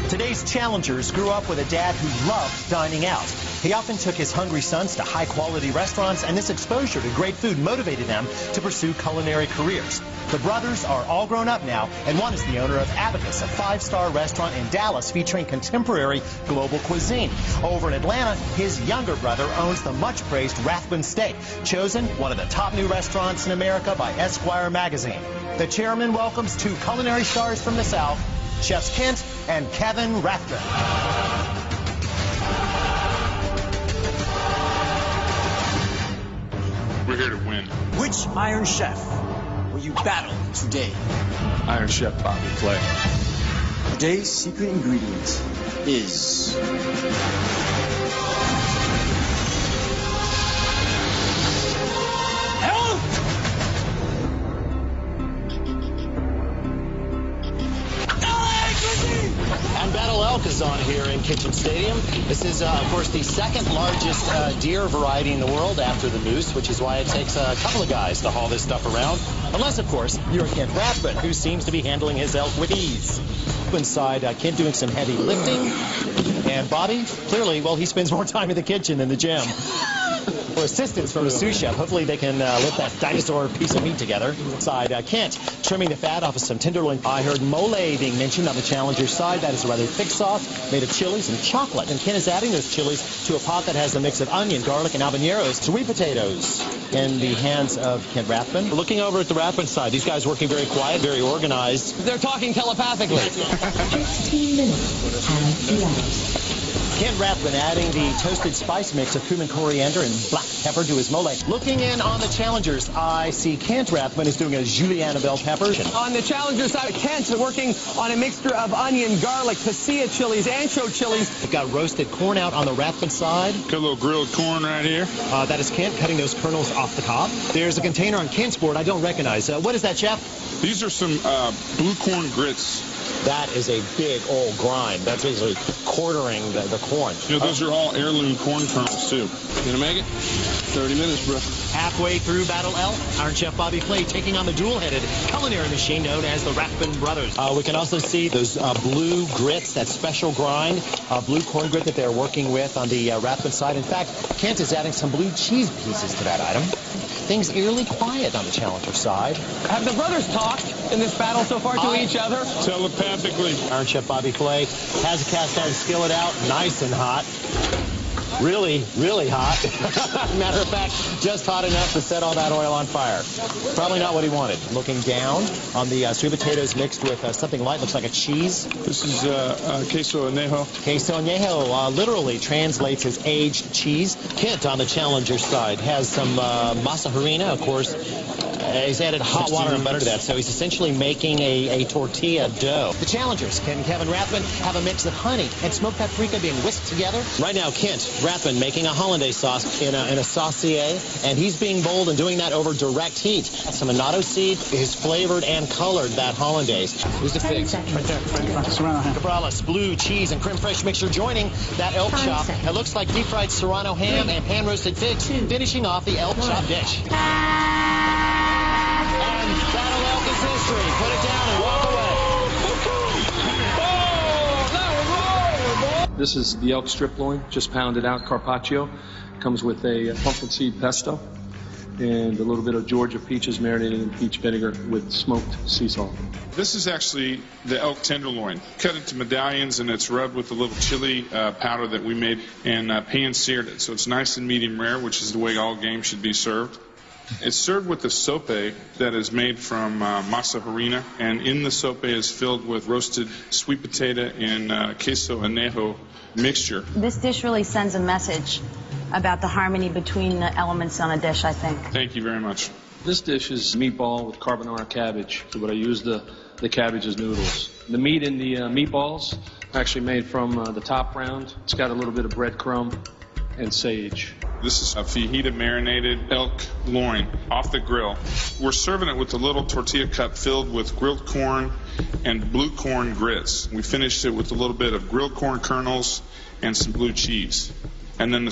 Today's challengers grew up with a dad who loved dining out. He often took his hungry sons to high-quality restaurants, and this exposure to great food motivated them to pursue culinary careers. The brothers are all grown up now, and one is the owner of Abacus, a 5-star restaurant in Dallas featuring contemporary global cuisine. Over in Atlanta, his younger brother owns the much-praised Rathbun Steak, chosen one of the top new restaurants in America by Esquire magazine. The chairman welcomes 2 culinary stars from the South, Chefs Kent and Kevin Rathbun. We're here to win. Which Iron Chef will you battle today? Iron Chef Bobby Flay. Today's secret ingredient is And Battle Elk is on here in Kitchen Stadium. This is, of course, the second largest deer variety in the world after the moose, which is why it takes a couple of guys to haul this stuff around. Unless, of course, you're Kent Rathbun, who seems to be handling his elk with ease. Inside, Kent doing some heavy lifting. And Bobby, clearly, well, he spends more time in the kitchen than the gym. For assistance from a sous chef, hopefully they can lift that dinosaur piece of meat together. Side, Kent trimming the fat off of some tenderloin. I heard mole being mentioned on the challenger's side. That is a rather thick sauce made of chilies and chocolate. And Kent is adding those chilies to a pot that has a mix of onion, garlic, and habaneros. Sweet potatoes in the hands of Kent Rathbun. Looking over at the Rathbun side, these guys working very quiet, very organized. They're talking telepathically. 15 minutes have elapsed. Kent Rathbun adding the toasted spice mix of cumin, coriander, and black pepper to his mole. Looking in on the challengers, I see Kent Rathbun is doing a julienne bell pepper. On the challenger side, Kent working on a mixture of onion, garlic, pasilla chilies, ancho chilies. We've got roasted corn out on the Rathbun side. Got a little grilled corn right here. That is Kent cutting those kernels off the top. There's a container on Kent's board I don't recognize. What is that, Chef? These are some blue corn grits. That is a big old grind. That's basically quartering the corn. You know, those are all heirloom corn kernels, too. Gonna make it? 30 minutes, bro. Halfway through Battle Elk, Iron Chef Bobby Flay taking on the dual-headed culinary machine known as the Rathbun Brothers. We can also see those blue grits, that special grind, blue corn grit that they're working with on the Rathbun side. In fact, Kent is adding some blue cheese pieces to that item. Things eerily quiet on the challenger side. Have the brothers talked in this battle so far to each other? Telepathically. Iron Chef Bobby Flay has a cast iron skillet out, nice and hot. Really, really hot. Matter of fact, just hot enough to set all that oil on fire. Probably not what he wanted. Looking down on the sweet potatoes mixed with something light, looks like a cheese. This is queso anejo. Queso anejo literally translates as aged cheese. Kent on the challenger side has some masa harina, of course. He's added hot water and butter to that, so he's essentially making a tortilla dough. The challengers, Kent and Kevin Rathbun, have a mix of honey and smoked paprika being whisked together. Right now, Kent Rathbun making a hollandaise sauce in a saucier, and he's being bold and doing that over direct heat. Some annatto seed is flavored and colored that hollandaise. Who's the figs? Right there. Cabrales, blue cheese, and creme fraiche mixture joining that elk chop. It looks like deep-fried serrano ham and pan-roasted figs, finishing off the elk chop dish. Battle Elk is history. Put it down and walk away. This is the elk strip loin, just pounded out, carpaccio. Comes with a pumpkin seed pesto and a little bit of Georgia peaches marinated in peach vinegar with smoked sea salt. This is actually the elk tenderloin. Cut into medallions, and it's rubbed with a little chili powder that we made and pan-seared it. So it's nice and medium rare, which is the way all game should be served. It's served with a sope that is made from masa harina, and in the sope is filled with roasted sweet potato and queso anejo mixture. This dish really sends a message about the harmony between the elements on a dish, I think. Thank you very much. This dish is meatball with carbonara cabbage, but I use the cabbage as noodles. The meat in the meatballs actually made from the top round. It's got a little bit of breadcrumb and sage. This is a fajita-marinated elk loin off the grill. We're serving it with a little tortilla cup filled with grilled corn and blue corn grits. We finished it with a little bit of grilled corn kernels and some blue cheese. And then the